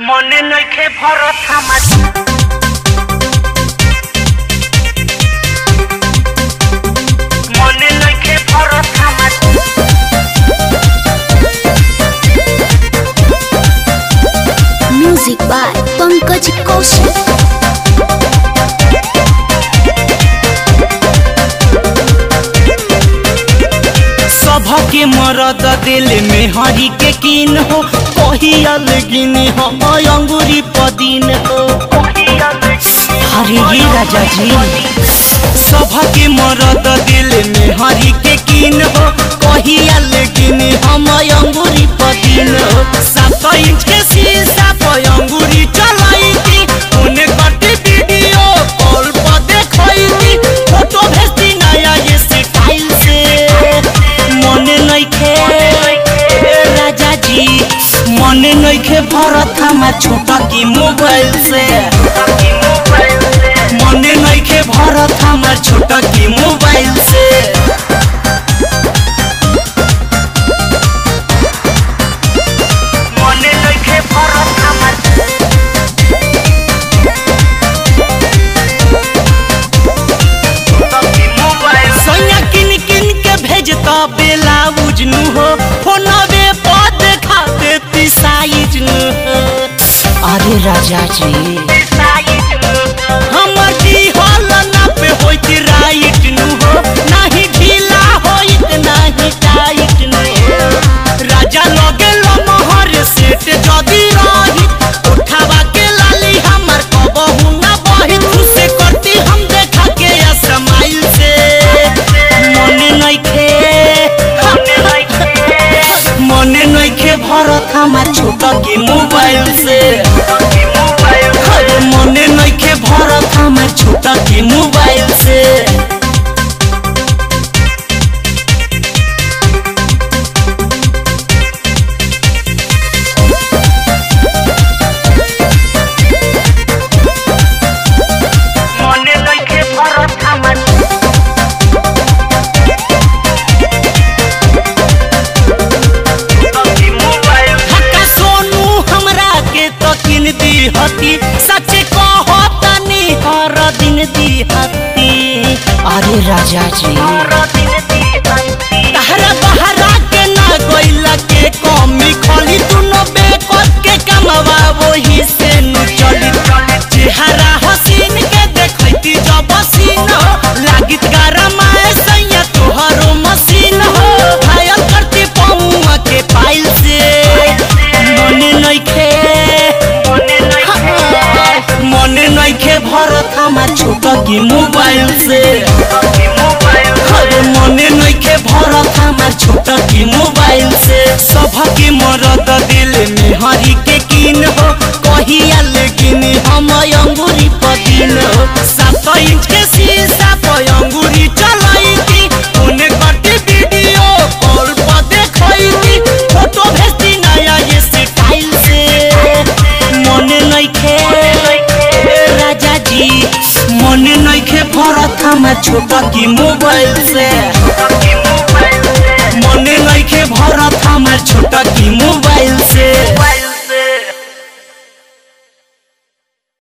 मने नइखे भरत हमार मने नइखे भरत हमार म्यूजिक बाय पंकज कौशिक। के मरद दिल में हरी के कीन हो कहिया लगिन हो अंगूरी पदीन हो। हरे ये राजा जी सभा के मरद दिल में हरी के कीन हो कहिया लगिन हम अंगूरी पदीन हो। 7 इंच के शीशा पर अंगूरी चलाई थी उन्हें कटी वीडियो कॉल पर देखई थी फोटो भेजती नया ये स्टाइल से। मने नइखे राजा जी मने नइखे भरत हमार छोटा की मोबाइल से। मने नइखे भरत हमार छोटा की मोबाइल से। मने नइखे भरत हमार सैया किन किन के भेजता बेला उजनू हो फोनवे पर देखा देती साइज नु हो। अरे राजा जी हमर जी हल ना पे होइत राइट नु हो नाही ढीला होइत नाही टाइट नु हो। राजा लगे लमहर सेट जदी रही उठावा के लाली हमर कबहू ना बहित खुसे करती हम देखा के स्माइल से। मने नइखे भरत हमार छोटा की मोबाइल से। मने नइखे भरत हमार छोटा की मोबाइल से। मने नइखे भरत हमार हती सच कहतनी हर दिन दी हती। अरे राजा जी तहरा बहरा के ना गइला के कमी खली दुनो बेकत के कमवा वही से नु चली। चेहरा हसीन के देखैती जब सीन हो लागित गरमाए सैया तोहरो मशीन हो घायल करती पहुआ के पाइल से। मने नइखे भरत हमार छोटा की मोबाइल से। मने नइखे भरत हमार छोटा की मोबाइल से। सभा के मरद दिल में हरी के कीन हो कहिया लेकिन हम अंगूरी पदीन हो। 7 इंच के शीशा पर अंगूरी चलाई थी उन्हें कटी वीडियो कॉल पर देखई थी फोटो भेजती नया ये स्टाइल से। मने नइखे राजा जी मने नइखे भरत हमार छोटा की मोबाइल से। मने नइखे भरत हमार छोटा की मोबाइल